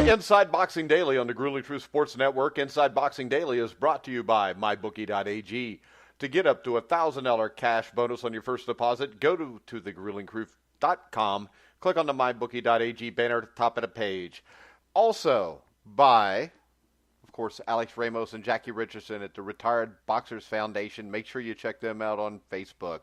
Inside Boxing Daily on the Grueling Truth Sports Network. Inside Boxing Daily is brought to you by MyBookie.ag. To get up to a $1,000 cash bonus on your first deposit, go to thegruelingtruth.com. Click on the MyBookie.ag banner at the top of the page. Also by, of course, Alex Ramos and Jackie Richardson at the Retired Boxers Foundation. Make sure you check them out on Facebook.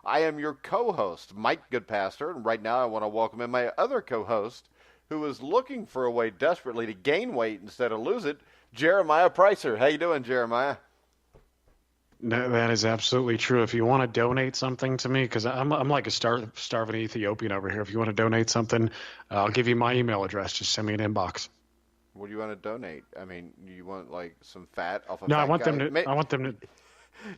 I am your co-host, Mike Goodpaster, and right now I want to welcome in my other co-host, who is looking for a way desperately to gain weight instead of lose it, Jeremiah Preisser. How you doing, Jeremiah? That is absolutely true. If you want to donate something to me, because I'm like a starving Ethiopian over here. If you want to donate something, I'll give you my email address. Just send me an inbox. What do you want to donate? I mean, you want like some fat off of No, fat I want guy? them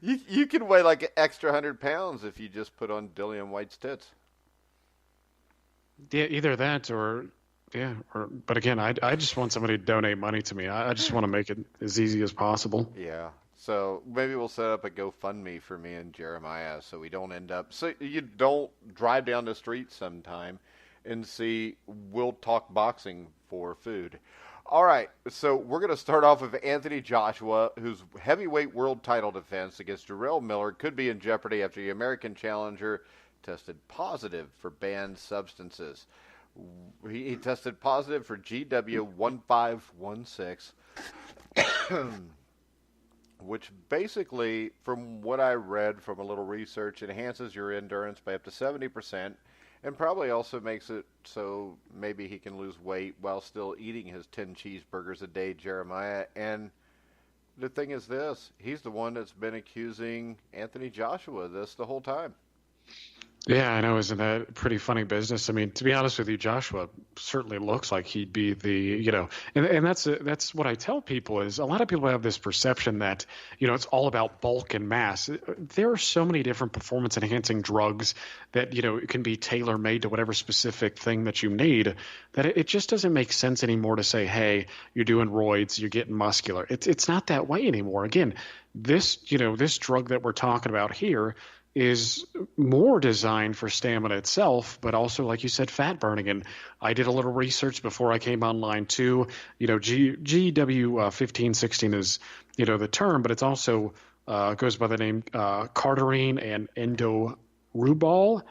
to. You can weigh like an extra 100 pounds if you just put on Dillian White's tits. Yeah, either that or. Yeah, but again, I just want somebody to donate money to me. I just want to make it as easy as possible. Yeah, so maybe we'll set up a GoFundMe for me and Jeremiah so we don't end up... So you don't drive down the street sometime and see We'll Talk Boxing for food. All right, so we're going to start off with Anthony Joshua, whose heavyweight world title defense against Jarrell Miller could be in jeopardy after the American challenger tested positive for banned substances. He tested positive for GW1516, which basically, from what I read from a little research, enhances your endurance by up to 70% and probably also makes it so maybe he can lose weight while still eating his 10 cheeseburgers a day, Jeremiah. And the thing is this, he's the one that's been accusing Anthony Joshua of this the whole time. Yeah, I know. Isn't that pretty funny business? I mean, to be honest with you, Joshua certainly looks like he'd be the, and that's what I tell people is a lot of people have this perception that, it's all about bulk and mass. There are so many different performance enhancing drugs that, it can be tailor made to whatever specific thing that you need, that it just doesn't make sense anymore to say, hey, you're doing roids, you're getting muscular. It's not that way anymore. Again, this drug that we're talking about here is more designed for stamina itself, but also, like you said, fat burning. And I did a little research before I came online too. GW1516 is, the term, but it's also goes by the name cardarine and endorubal.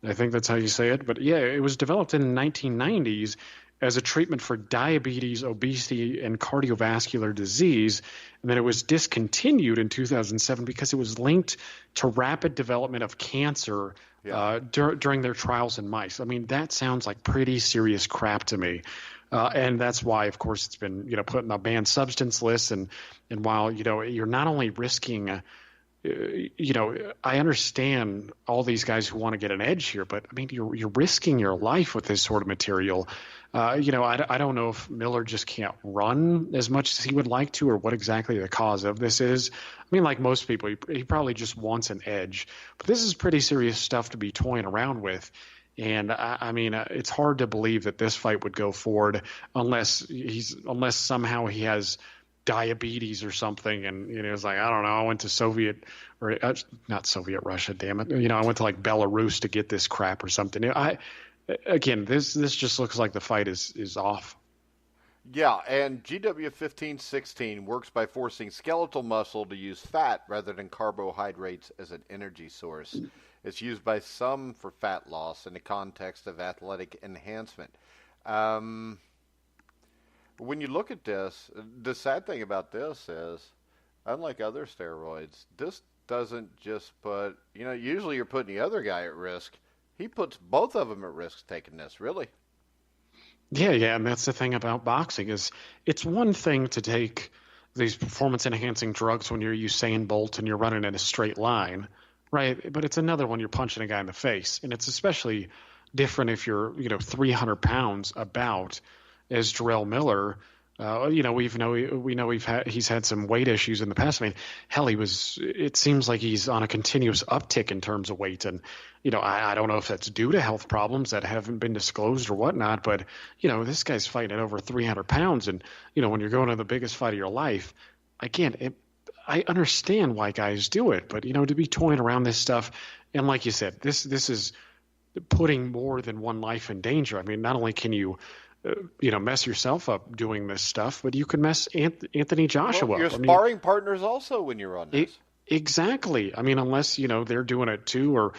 I think that's how you say it. But yeah, it was developed in the 1990s as a treatment for diabetes, obesity, and cardiovascular disease. And then it was discontinued in 2007 because it was linked to rapid development of cancer during their trials in mice. I mean, that sounds like pretty serious crap to me. And that's why, of course, it's been put in a banned substance list. And while you're not only risking I understand all these guys who want to get an edge here, but I mean, you're risking your life with this sort of material. I don't know if Miller just can't run as much as he would like to, or what exactly the cause of this is. I mean, like most people, he probably just wants an edge. But this is pretty serious stuff to be toying around with. And I mean, it's hard to believe that this fight would go forward unless somehow he has diabetes or something, and it's like, I don't know, I went to not Soviet Russia, damn it, I went to like Belarus to get this crap or something. This just looks like the fight is off. Yeah, and GW1516 works by forcing skeletal muscle to use fat rather than carbohydrates as an energy source. It's used by some for fat loss in the context of athletic enhancement. When you look at this, the sad thing about this is, unlike other steroids, this doesn't just put, usually you're putting the other guy at risk. He puts both of them at risk taking this, really. Yeah, and that's the thing about boxing is it's one thing to take these performance-enhancing drugs when you're Usain Bolt and you're running in a straight line, right? But it's another when you're punching a guy in the face, and it's especially different if you're 300 pounds about. As Jarrell Miller, we know he's had some weight issues in the past. I mean, hell, it seems like he's on a continuous uptick in terms of weight. And, I don't know if that's due to health problems that haven't been disclosed or whatnot, but, this guy's fighting at over 300 pounds. And, when you're going to the biggest fight of your life, again, I understand why guys do it, but, to be toying around this stuff. And like you said, this is putting more than one life in danger. I mean, not only can you mess yourself up doing this stuff, but you can mess Anthony Well, Joshua your up. I mean, sparring partners also when you're on this. exactly. I mean, unless, they're doing it too, or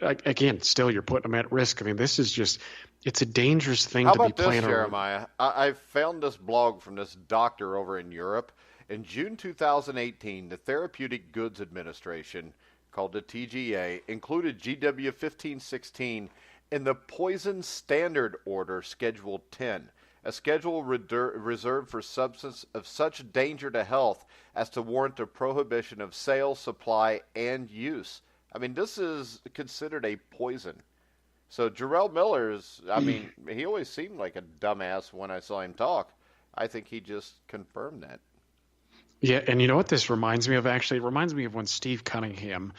again, still you're putting them at risk. I mean, this is just, it's a dangerous thing How to be about this, playing around. Jeremiah? I found this blog from this doctor over in Europe. In June 2018, the Therapeutic Goods Administration, called the TGA, included GW 1516 in the Poison Standard Order, Schedule 10, a schedule reserved for substance of such danger to health as to warrant the prohibition of sale, supply, and use. I mean, this is considered a poison. So Jarrell Miller is, I mean, he always seemed like a dumbass when I saw him talk. I think he just confirmed that. Yeah, and you know what this reminds me of? Actually, it reminds me of when Steve Cunningham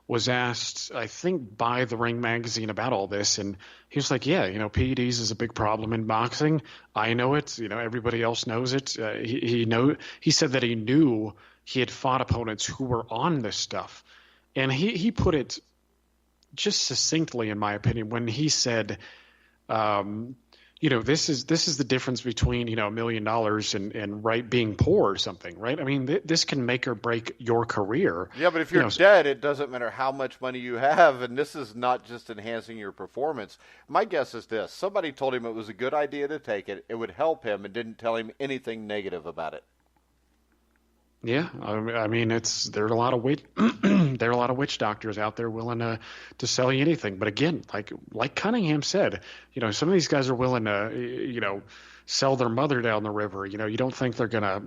was asked, I think, by the Ring magazine about all this, and he was like, "Yeah, PEDs is a big problem in boxing. I know it. Everybody else knows it. He said that he knew he had fought opponents who were on this stuff, and he put it just succinctly, in my opinion, when he said, this is the difference between $1 million and right being poor or something, right? I mean, this can make or break your career. Yeah, but if you're dead, it doesn't matter how much money you have, and this is not just enhancing your performance. My guess is this: somebody told him it was a good idea to take it, it would help him, and didn't tell him anything negative about it. Yeah, I mean, there are a lot of witch doctors out there willing to sell you anything. But again, like Cunningham said, some of these guys are willing to sell their mother down the river. You don't think they're gonna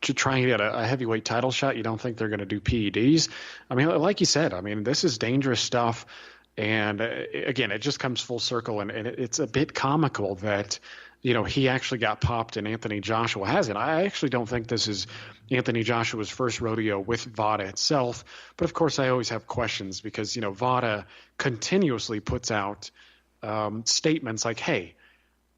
to try and get a heavyweight title shot. You don't think they're gonna do PEDs. I mean, like you said, I mean, this is dangerous stuff. And again, it just comes full circle, and it's a bit comical that he actually got popped and Anthony Joshua hasn't. I actually don't think this is Anthony Joshua's first rodeo with VADA itself. But of course, I always have questions because, VADA continuously puts out statements like, hey,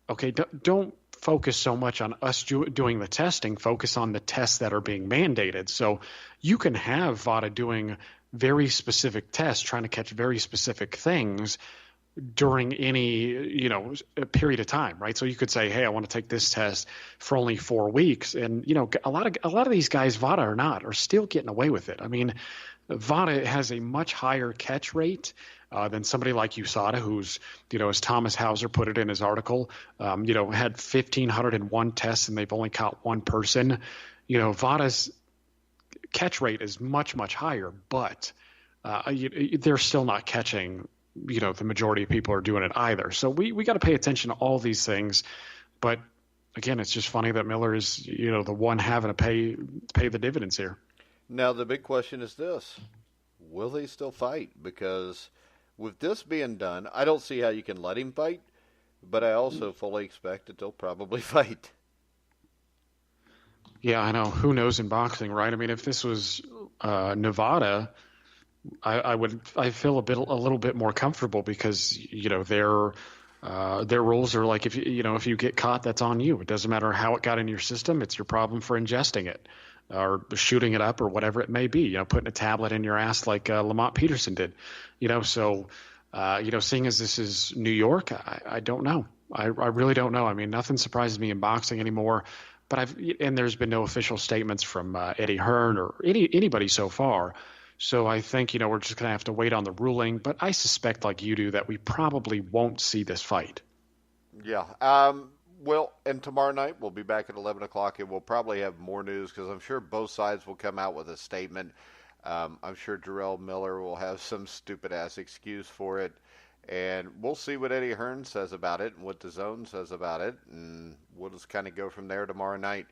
okay, don't focus so much on us doing the testing. Focus on the tests that are being mandated. So you can have VADA doing very specific tests, trying to catch very specific things during any period of time, right? So you could say, hey, I want to take this test for only 4 weeks, and a lot of these guys, VADA or not, are still getting away with it. I mean, VADA has a much higher catch rate than somebody like USADA, who's as Thomas Hauser put it in his article, had 1,501 tests and they've only caught one person. VADA's catch rate is much, much higher, but they're still not catching the majority of people are doing it either. So we got to pay attention to all these things. But again, it's just funny that Miller is, the one having to pay the dividends here. Now, the big question is this: will they still fight? Because with this being done, I don't see how you can let him fight, but I also fully expect that they'll probably fight. Yeah, I know. Who knows in boxing, right? I mean, if this was Nevada, I feel a little bit more comfortable because their rules are like, if you get caught, that's on you. It doesn't matter how it got in your system; it's your problem for ingesting it or shooting it up or whatever it may be. Putting a tablet in your ass like Lamont Peterson did. So seeing as this is New York, I don't know. I really don't know. I mean, nothing surprises me in boxing anymore. But there's been no official statements from Eddie Hearn or anybody so far. So I think, we're just going to have to wait on the ruling. But I suspect, like you do, that we probably won't see this fight. Yeah. Well, and tomorrow night we'll be back at 11 o'clock, and we'll probably have more news because I'm sure both sides will come out with a statement. I'm sure Jarrell Miller will have some stupid-ass excuse for it. And we'll see what Eddie Hearn says about it and what the Zone says about it. And we'll just kind of go from there tomorrow night.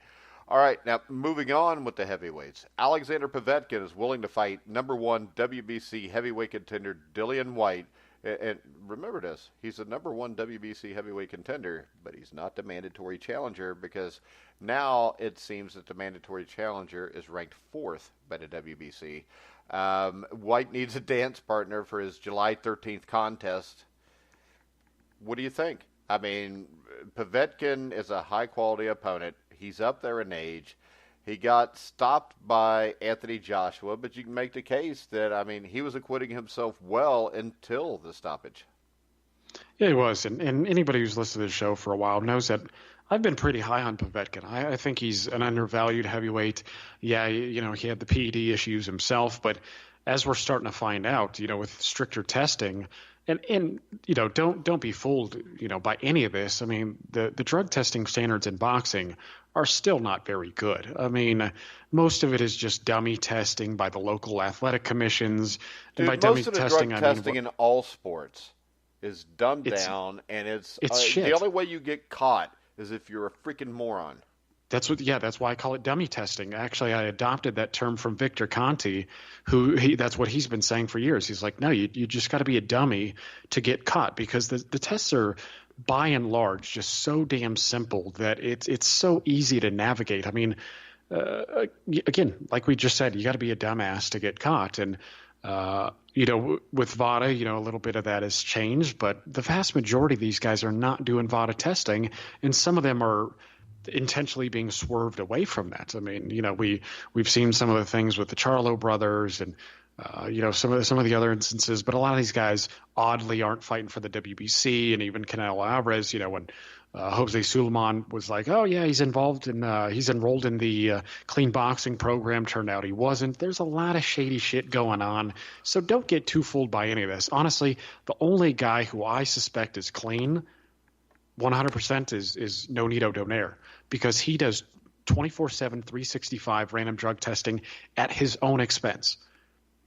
All right, now moving on with the heavyweights. Alexander Povetkin is willing to fight number 1 WBC heavyweight contender Dillian Whyte. And remember this, he's the number 1 WBC heavyweight contender, but he's not the mandatory challenger because now it seems that the mandatory challenger is ranked 4th by the WBC. Whyte needs a dance partner for his July 13th contest. What do you think? I mean, Povetkin is a high-quality opponent. He's up there in age. He got stopped by Anthony Joshua, but you can make the case that, I mean, he was acquitting himself well until the stoppage. Yeah, he was, and anybody who's listened to the show for a while knows that I've been pretty high on Povetkin. I think he's an undervalued heavyweight. Yeah, he had the PED issues himself, but as we're starting to find out, with stricter testing, and don't be fooled, by any of this. I mean, the drug testing standards in boxing are still not very good. I mean, most of it is just dummy testing by the local athletic commissions, and by Dude, dummy most of the testing, drug I mean, testing in all sports is dumbed it's down, and it's the shit. only way you get caught is if you're a freaking moron. That's why I call it dummy testing. Actually, I adopted that term from Victor Conti, that's what he's been saying for years. He's like, no, you just got to be a dummy to get caught, because the tests are by and large just so damn simple that it's so easy to navigate. I mean, again, like we just said, you got to be a dumbass to get caught. And with VADA, a little bit of that has changed, but the vast majority of these guys are not doing VADA testing, and some of them are intentionally being swerved away from that. I mean, we've seen some of the things with the Charlo brothers and some of the other instances, but a lot of these guys oddly aren't fighting for the WBC, and even Canelo Alvarez, when Jose Sulaiman was like, oh yeah, he's enrolled in the clean boxing program, turned out he wasn't. There's a lot of shady shit going on, so don't get too fooled by any of this. Honestly, the only guy who I suspect is clean 100% is Nonito Donaire, because he does 24/7, 365 random drug testing at his own expense.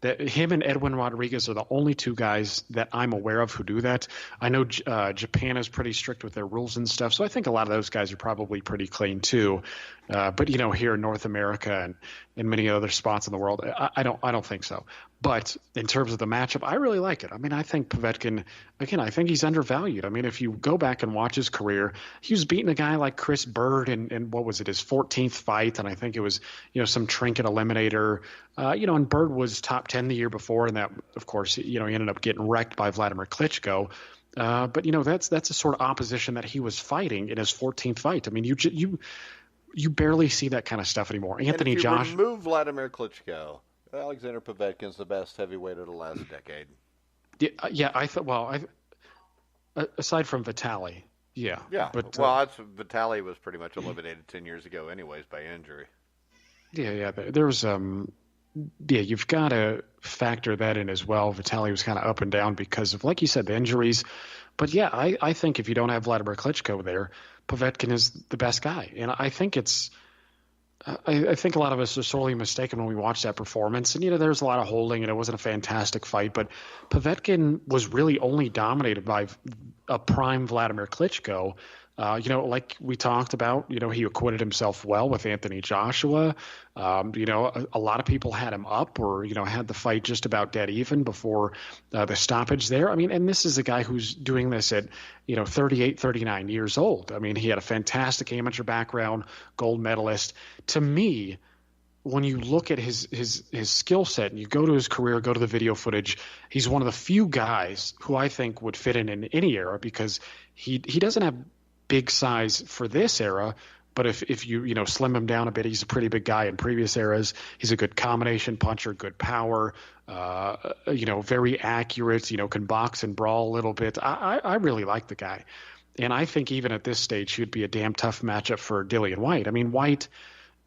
That him and Edwin Rodriguez are the only two guys that I'm aware of who do that. I know Japan is pretty strict with their rules and stuff, so I think a lot of those guys are probably pretty clean too. But here in North America and in many other spots in the world, I don't think so. But in terms of the matchup, I really like it. I mean, I think Povetkin, again, I think he's undervalued. I mean, if you go back and watch his career, he was beating a guy like Chris Bird in what was it, his 14th fight, and I think it was some trinket eliminator. And Bird was top 10 the year before, and that, of course, he ended up getting wrecked by Vladimir Klitschko. But that's a sort of opposition that he was fighting in his 14th fight. I mean, you barely see that kind of stuff anymore. Anthony Josh. If you remove Vladimir Klitschko, Alexander Povetkin's the best heavyweight of the last decade. Yeah, I thought. Well, aside from Vitali, yeah. But Vitali was pretty much eliminated 10 years ago, anyways, by injury. Yeah. There's you've got to factor that in as well. Vitali was kind of up and down because of, like you said, the injuries. But yeah, I think if you don't have Vladimir Klitschko there, Povetkin is the best guy, and I think I think a lot of us are sorely mistaken when we watch that performance. And, there's a lot of holding, and it wasn't a fantastic fight. But Povetkin was really only dominated by a prime Vladimir Klitschko. Like we talked about, he acquitted himself well with Anthony Joshua. A lot of people had him up or, had the fight just about dead even before the stoppage there. I mean, and this is a guy who's doing this at, 38, 39 years old. I mean, he had a fantastic amateur background, gold medalist. To me, when you look at his skill set and you go to his career, go to the video footage, he's one of the few guys who I think would fit in any era, because he doesn't have big size for this era, but if you slim him down a bit, he's a pretty big guy in previous eras. He's a good combination puncher, good power, very accurate, can box and brawl a little bit. I really like the guy. And I think even at this stage, he'd be a damn tough matchup for Dillian Whyte. I mean, Whyte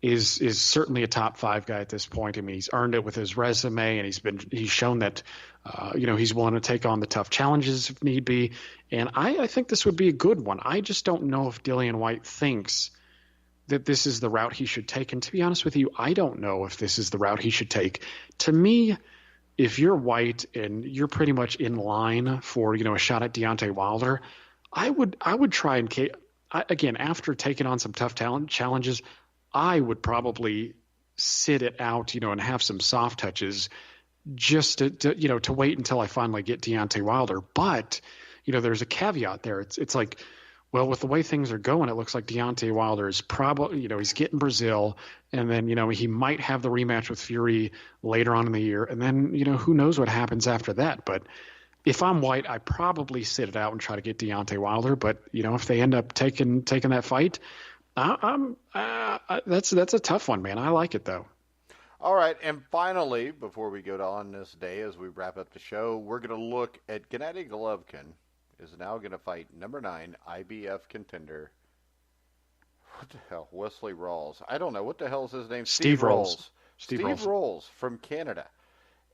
is certainly a top 5 guy at this point. I mean, he's earned it with his resume, and he's shown that he's willing to take on the tough challenges if need be. And I think this would be a good one. I just don't know if Dillian Whyte thinks that this is the route he should take. And to be honest with you, I don't know if this is the route he should take. To me, if you're Whyte and you're pretty much in line for a shot at Deontay Wilder, I would try and again, after taking on some tough challenges, I would probably sit it out, and have some soft touches just to wait until I finally get Deontay Wilder. But, there's a caveat there. It's like, well, with the way things are going, it looks like Deontay Wilder is probably, he's getting Brazil, and then, he might have the rematch with Fury later on in the year. And then, who knows what happens after that. But if I'm Whyte, I probably sit it out and try to get Deontay Wilder. But, if they end up taking that fight, that's a tough one, man. I like it, though. All right, and finally, before we go on this day, as we wrap up the show, we're going to look at Gennady Golovkin is now going to fight number 9 IBF contender. What the hell? Wesley Rawls. I don't know. What the hell is his name? Steve Rolls. Steve Rolls from Canada.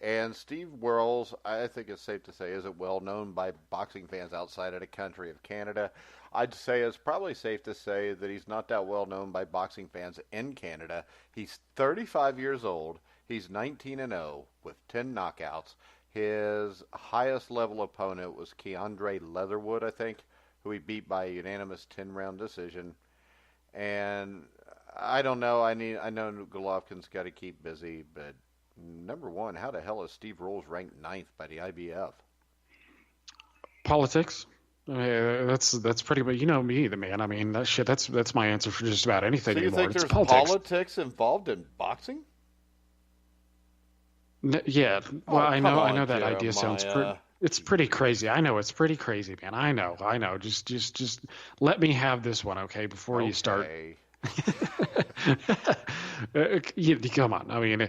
And Steve Rolls, I think it's safe to say, isn't well known by boxing fans outside of the country of Canada. I'd say it's probably safe to say that he's not that well known by boxing fans in Canada. He's 35 years old. He's 19-0 with 10 knockouts. His highest level opponent was Keandre Leatherwood, I think, who he beat by a unanimous 10-round decision. And I don't know. I know Golovkin's got to keep busy, but number one, how the hell is Steve Rolls ranked 9th by the IBF? Politics. That's pretty. But you know me, the man. I mean, that's my answer for just about anything so you anymore. think there's politics involved in boxing? Yeah. Well, I know that Jeremiah. idea sounds it's pretty crazy. I know it's pretty crazy, man. I know. Just let me have this one, okay? Before you start. Come on. I mean,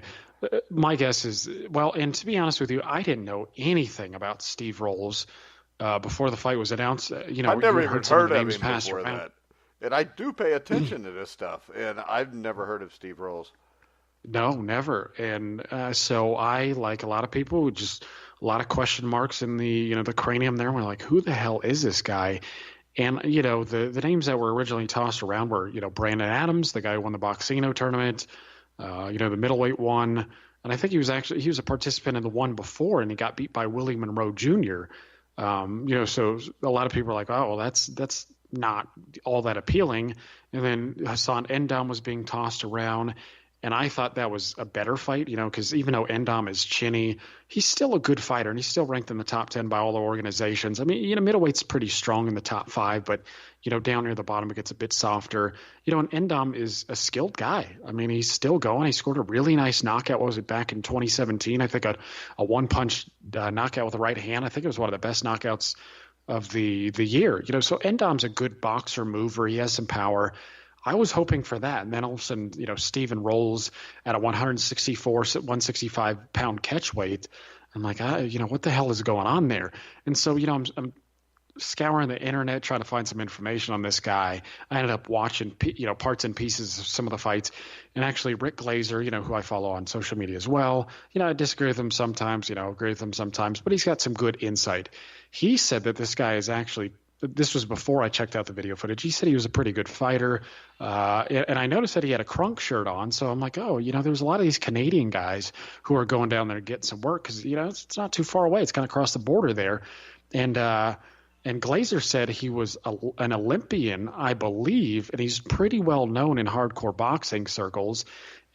my guess is, well, and to be honest with you, I didn't know anything about Steve Rolls before the fight was announced. I've never even heard of him before that. And I do pay attention to this stuff, and I've never heard of Steve Rolls. No, never. And so I, like a lot of people, just a lot of question marks in the cranium there. We're like, who the hell is this guy? And, the names that were originally tossed around were, Brandon Adams, the guy who won the Boxino tournament, the middleweight one. And I think he was a participant in the one before, and he got beat by Willie Monroe Jr. So a lot of people are like, oh, well, that's not all that appealing. And then Hassan Endam was being tossed around. And I thought that was a better fight, because even though Endam is chinny, he's still a good fighter, and he's still ranked in the top 10 by all the organizations. I mean, middleweight's pretty strong in the top 5, but, down near the bottom it gets a bit softer. And Endam is a skilled guy. I mean, he's still going. He scored a really nice knockout. What was it, back in 2017? I think a one-punch knockout with the right hand. I think it was one of the best knockouts of the year. So Endam's a good boxer, mover. He has some power. I was hoping for that. And then all of a sudden, Steven Rolls at a 165 pound catch weight. I'm like, what the hell is going on there? And so, I'm scouring the internet trying to find some information on this guy. I ended up watching, parts and pieces of some of the fights. And actually Rick Glazer, who I follow on social media as well, I disagree with him sometimes, agree with him sometimes, but he's got some good insight. He said that this guy is actually – this was before I checked out the video footage. He said he was a pretty good fighter. And I noticed that he had a Crunk shirt on. So I'm like, there's a lot of these Canadian guys who are going down there getting some work because, it's not too far away. It's kind of across the border there. And Glazer said he was an Olympian, I believe, and he's pretty well known in hardcore boxing circles.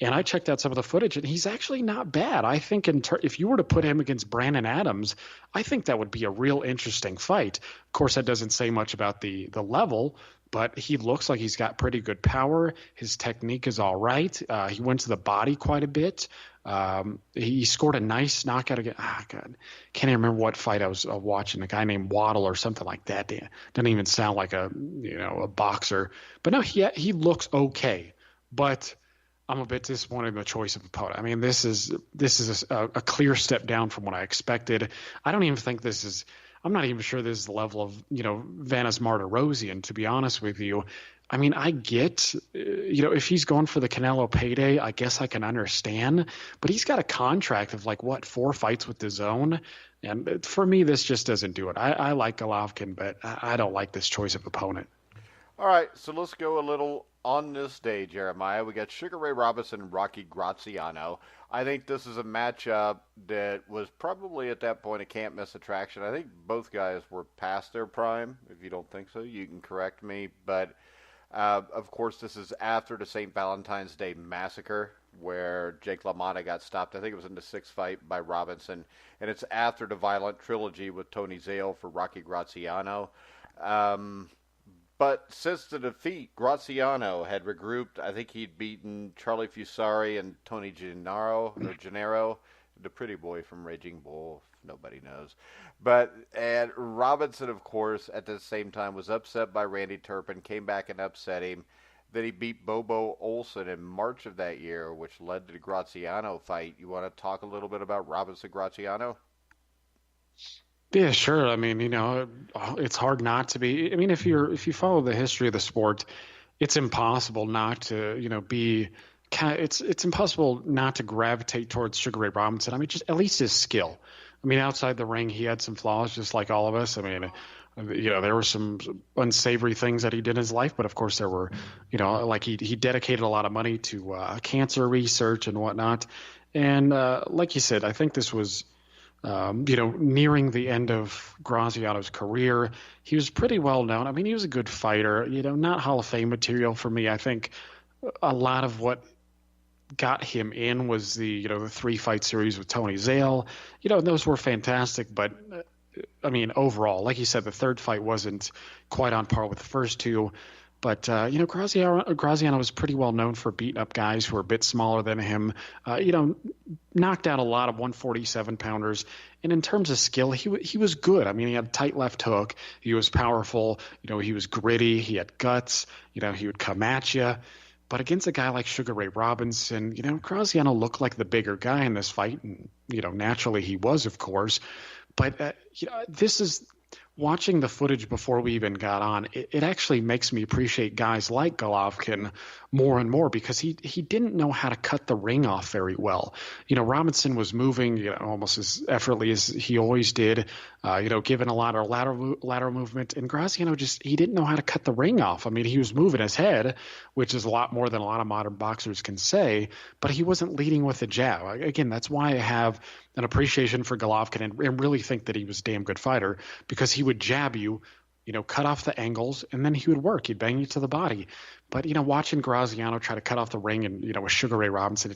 And I checked out some of the footage, and he's actually not bad. I think if you were to put him against Brandon Adams, I think that would be a real interesting fight. Of course, that doesn't say much about the level, but he looks like he's got pretty good power. His technique is all right. He went to the body quite a bit. He scored a nice knockout again. God, can't even remember what fight I was watching. A guy named Waddle or something like that. Doesn't even sound like a boxer. But no, he looks okay. But I'm a bit disappointed in the choice of opponent. I mean, this is a clear step down from what I expected. I don't even think this is – I'm not even sure this is the level of, Vanes Martirosyan, to be honest with you. I mean, I get, if he's going for the Canelo payday, I guess I can understand. But he's got a contract of 4 fights with DAZN. And for me, this just doesn't do it. I like Golovkin, but I don't like this choice of opponent. All right, so let's go a little on this day, Jeremiah. We got Sugar Ray Robinson and Rocky Graziano. I think this is a matchup that was probably at that point a can't-miss attraction. I think both guys were past their prime. If you don't think so, you can correct me. But, of course, this is after the St. Valentine's Day Massacre where Jake LaMotta got stopped. I think it was in the 6th fight by Robinson. And it's after the Violent Trilogy with Tony Zale for Rocky Graziano. But since the defeat, Graziano had regrouped. I think he'd beaten Charlie Fusari and Tony Gennaro, the pretty boy from Raging Bull, if nobody knows. And Robinson, of course, at the same time was upset by Randy Turpin, came back and upset him. Then he beat Bobo Olson in March of that year, which led to the Graziano fight. You want to talk a little bit about Robinson Graziano? Yeah, sure. I mean, it's hard not to be. I mean, if you follow the history of the sport, it's impossible not to, be. It's impossible not to gravitate towards Sugar Ray Robinson. I mean, just at least his skill. I mean, outside the ring, he had some flaws, just like all of us. I mean, there were some unsavory things that he did in his life, but of course there were, like he dedicated a lot of money to cancer research and whatnot. And like you said, I think this was nearing the end of Graziano's career. He was pretty well known. I mean, he was a good fighter, not Hall of Fame material for me. I think a lot of what got him in was the 3-fight series with Tony Zale. Those were fantastic, but I mean, overall, like you said, the third fight wasn't quite on par with the first two. But Graziano was pretty well known for beating up guys who were a bit smaller than him. Knocked out a lot of 147 pounders. And in terms of skill, he was good. I mean, he had a tight left hook. He was powerful. He was gritty. He had guts. He would come at you. But against a guy like Sugar Ray Robinson, Graziano looked like the bigger guy in this fight, and naturally he was, of course. But this is watching the footage before we even got on. It actually makes me appreciate guys like Golovkin more and more because he didn't know how to cut the ring off very well. Robinson was moving almost as effortlessly as he always did. Given a lot of lateral movement, and Graziano he didn't know how to cut the ring off. I mean, he was moving his head, which is a lot more than a lot of modern boxers can say, but he wasn't leading with a jab. Again, that's why I have an appreciation for Golovkin and really think that he was a damn good fighter because he would jab you, cut off the angles, and then he would work. He'd bang you to the body. But, watching Graziano try to cut off the ring and, with Sugar Ray Robinson,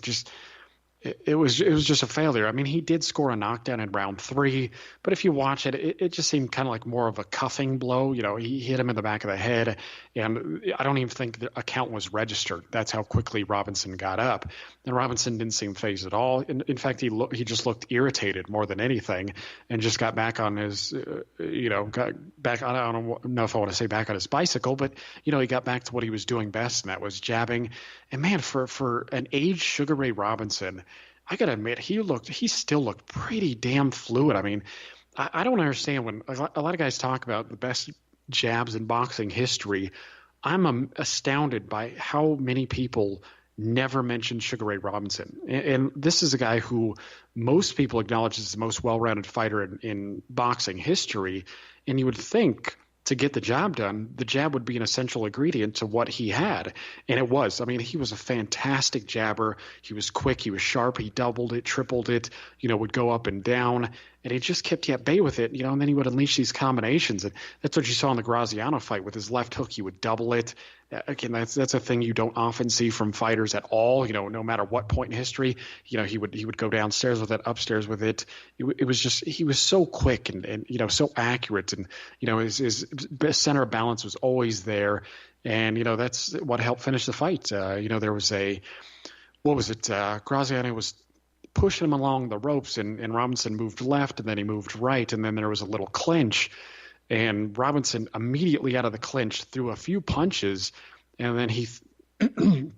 it was just a failure. I mean, he did score a knockdown in round 3, but if you watch it, it just seemed kind of like more of a cuffing blow. He hit him in the back of the head, and I don't even think the count was registered. That's how quickly Robinson got up. And Robinson didn't seem fazed at all. In fact, he just looked irritated more than anything, and just got back on his, got back on. I don't know if I want to say back on his bicycle, but he got back to what he was doing best, and that was jabbing. And man, for an aged Sugar Ray Robinson, I gotta admit, he still looked pretty damn fluid. I mean, I don't understand when a lot of guys talk about the best jabs in boxing history. I'm astounded by how many people never mention Sugar Ray Robinson. And this is a guy who most people acknowledge is the most well-rounded fighter in boxing history. And you would think to get the job done, the jab would be an essential ingredient to what he had. And it was. I mean, he was a fantastic jabber. He was quick. He was sharp. He doubled it, tripled it, would go up and down. And he just kept you at bay with it, and then he would unleash these combinations. And that's what you saw in the Graziano fight with his left hook. He would double it. Again, that's a thing you don't often see from fighters at all, no matter what point in history. He would go downstairs with it, upstairs with it. It was just, he was so quick and so accurate. And, his center of balance was always there. And, that's what helped finish the fight. There was Graziano was pushing him along the ropes, and Robinson moved left, and then he moved right, and then there was a little clinch, and Robinson immediately out of the clinch threw a few punches, and then and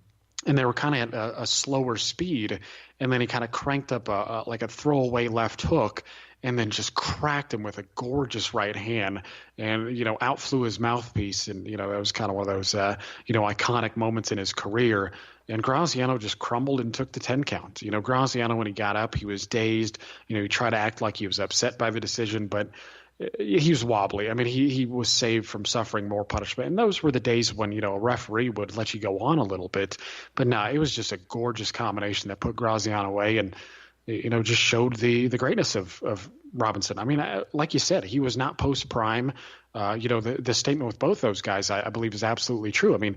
they were kind of at a slower speed, and then he kind of cranked up like a throwaway left hook, and then just cracked him with a gorgeous right hand, and out flew his mouthpiece, and that was kind of one of those iconic moments in his career. And Graziano just crumbled and took the 10 count. Graziano, when he got up, he was dazed. He tried to act like he was upset by the decision, but he was wobbly. I mean, he was saved from suffering more punishment. And those were the days when, a referee would let you go on a little bit. But no, it was just a gorgeous combination that put Graziano away and, just showed the greatness of Robinson. I mean, like you said, he was not post-prime. The statement with both those guys, I believe, is absolutely true. I mean,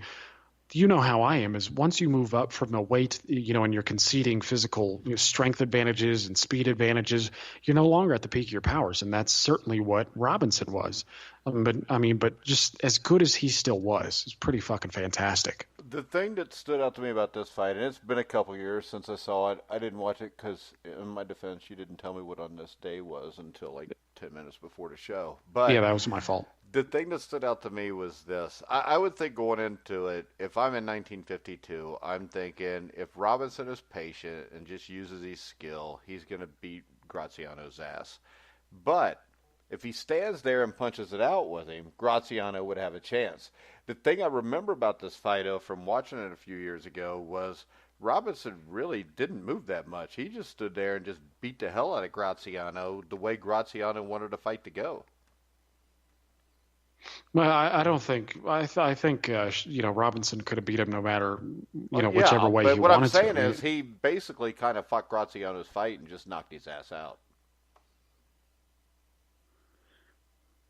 how I am is once you move up from the weight, and you're conceding physical strength advantages and speed advantages, you're no longer at the peak of your powers. And that's certainly what Robinson was. But just as good as he still was, it's pretty fucking fantastic. The thing that stood out to me about this fight, and it's been a couple years since I saw it, I didn't watch it because, in my defense, you didn't tell me what on this day was until like 10 minutes before the show. But yeah, that was my fault. The thing that stood out to me was this. I would think going into it, if I'm in 1952, I'm thinking if Robinson is patient and just uses his skill, he's going to beat Graziano's ass. But If he stands there and punches it out with him, Graziano would have a chance. The thing I remember about this fight, though, from watching it a few years ago, was Robinson really didn't move that much. He just stood there and just beat the hell out of Graziano the way Graziano wanted the fight to go. Well, I don't think I think Robinson could have beat him no matter Well, whichever yeah, way but he what I'm wanted to. saying is he basically kind of fought Graziano's fight and just knocked his ass out.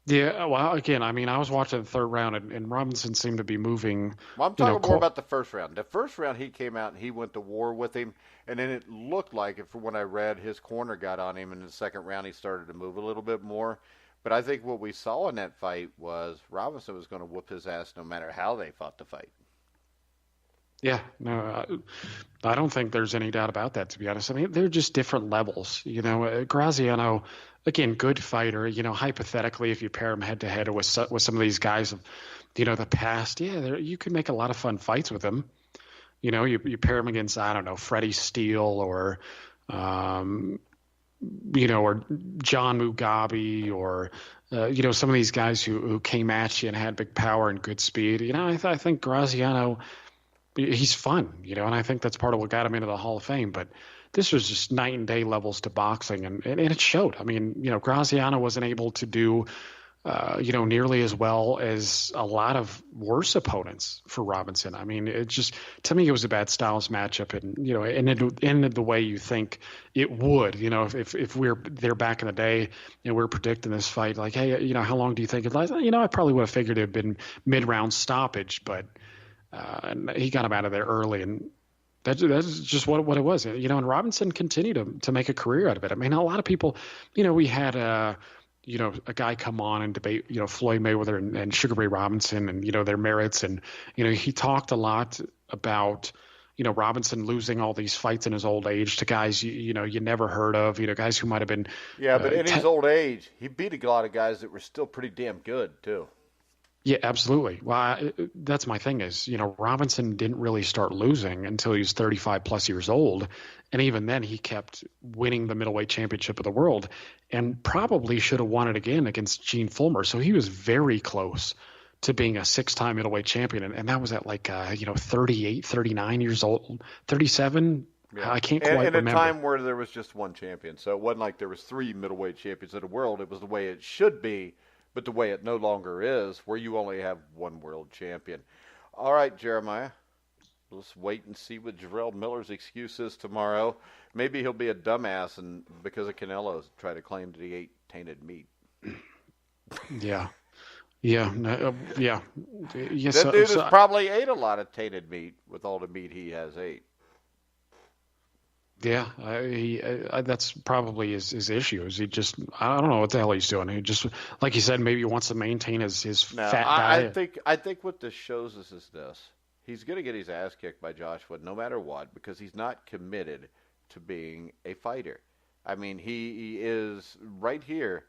Yeah, well, again, I mean, I was watching the third round, and Robinson seemed to be moving, Well, I'm you know, talking more qu about the first round. The first round, he came out and he went to war with him, and then it looked like, from what I read, his corner got on him. In the second round, he started to move a little bit more. But I think what we saw in that fight was Robinson was going to whoop his ass no matter how they fought the fight. Yeah, no, I don't think there's any doubt about that, to be honest. I mean, they're just different levels. Graziano, again, good fighter. Hypothetically, if you pair him head to head with some of these guys of, the past, yeah, you could make a lot of fun fights with him. You pair him against, I don't know, Freddie Steele or, or John Mugabe or, some of these guys who came at you and had big power and good speed. I think Graziano, he's fun, and I think that's part of what got him into the Hall of Fame. But this was just night and day levels to boxing, and it showed. I mean, Graziano wasn't able to do, nearly as well as a lot of worse opponents for Robinson. I mean, to me, it was a bad styles matchup, and it ended the way you think it would. If we're there back in the day and we're predicting this fight, like, hey, how long do you think it lasts? I probably would have figured it had been mid-round stoppage, but. And he got him out of there early, and that's just what it was. And Robinson continued to make a career out of it. I mean, a lot of people, we had a guy come on and debate, Floyd Mayweather and Sugar Ray Robinson and, their merits. And, he talked a lot about, Robinson losing all these fights in his old age to guys, you never heard of, guys who might have been. Yeah, but in his old age, he beat a lot of guys that were still pretty damn good, too. Yeah, absolutely. Well, that's my thing is, Robinson didn't really start losing until he was 35 plus years old. And even then he kept winning the middleweight championship of the world and probably should have won it again against Gene Fullmer. So he was very close to being a six-time middleweight champion. And that was at 38, 39 years old, 37. Yeah. I can't quite remember. In a time where there was just one champion. So it wasn't like there was three middleweight champions of the world. It was the way it should be. But the way it no longer is, where you only have one world champion. All right, Jeremiah. Let's wait and see what Jarrell Miller's excuse is tomorrow. Maybe he'll be a dumbass and because of Canelo's try to claim that he ate tainted meat. Yeah. Yeah. Yeah. That dude has probably ate a lot of tainted meat with all the meat he has ate. Yeah, that's probably his issue. Is he just I don't know what the hell he's doing. He just like you said, maybe he wants to maintain his fat diet. I think what this shows us is this: he's going to get his ass kicked by Joshua no matter what because he's not committed to being a fighter. I mean, he is right here.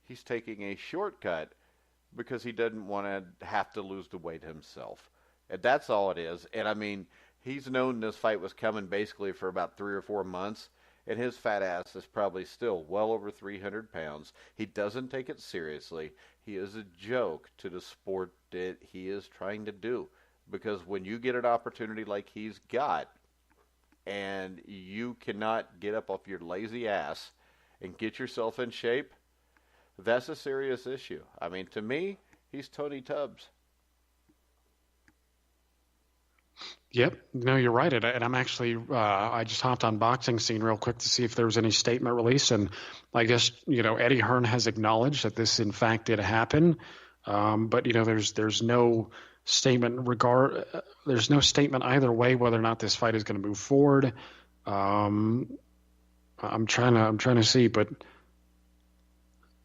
He's taking a shortcut because he doesn't want to have to lose the weight himself, and that's all it is. And I mean. He's known this fight was coming basically for about 3 or 4 months, and his fat ass is probably still well over 300 pounds. He doesn't take it seriously. He is a joke to the sport that he is trying to do. Because when you get an opportunity like he's got, and you cannot get up off your lazy ass and get yourself in shape, that's a serious issue. I mean, to me, he's Tony Tubbs. Yep. No, you're right. And I'm actually, I just hopped on Boxing Scene real quick to see if there was any statement released. And I guess, Eddie Hearn has acknowledged that this, in fact, did happen. But, there's no statement there's no statement either way whether or not this fight is going to move forward. I'm trying to see, but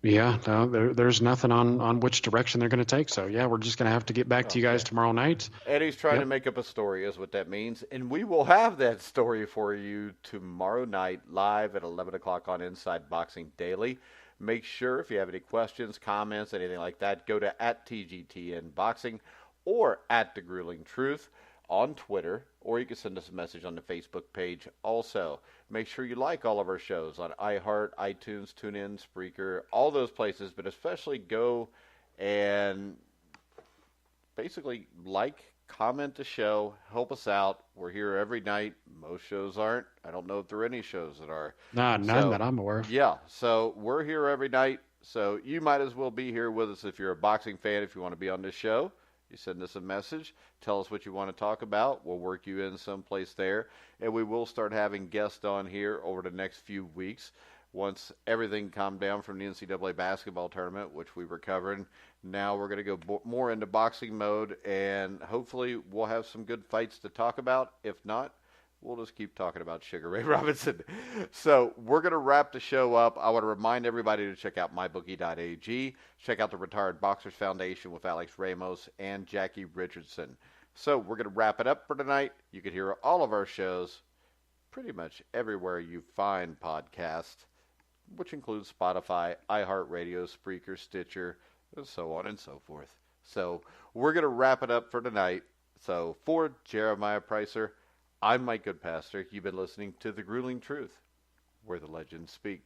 yeah, no, there's nothing on which direction they're going to take. So, yeah, we're just going to have to get back to you guys tomorrow night. Eddie's trying to make up a story is what that means. And we will have that story for you tomorrow night live at 11 o'clock on Inside Boxing Daily. Make sure if you have any questions, comments, anything like that, go to @TGTN Boxing or @The Grueling Truth on Twitter or you can send us a message on the Facebook page also. Make sure you like all of our shows on iHeart, iTunes, TuneIn, Spreaker, all those places, but especially go and basically like, comment the show, help us out. We're here every night. Most shows aren't. I don't know if there are any shows that are. Nah, none that I'm aware of. Yeah, so we're here every night. So you might as well be here with us if you're a boxing fan, if you want to be on this show. You send us a message, tell us what you want to talk about. We'll work you in someplace there. And we will start having guests on here over the next few weeks once everything calmed down from the NCAA basketball tournament, which we were covering. Now we're going to go more into boxing mode, and hopefully we'll have some good fights to talk about. If not, we'll just keep talking about Sugar Ray Robinson. So we're going to wrap the show up. I want to remind everybody to check out mybookie.ag. Check out the Retired Boxers Foundation with Alex Ramos and Jackie Richardson. So we're going to wrap it up for tonight. You can hear all of our shows pretty much everywhere you find podcasts, which includes Spotify, iHeartRadio, Spreaker, Stitcher, and so on and so forth. So we're going to wrap it up for tonight. So for Jeremiah Preisser, I'm Mike Goodpaster. You've been listening to The Grueling Truth, where the legends speak.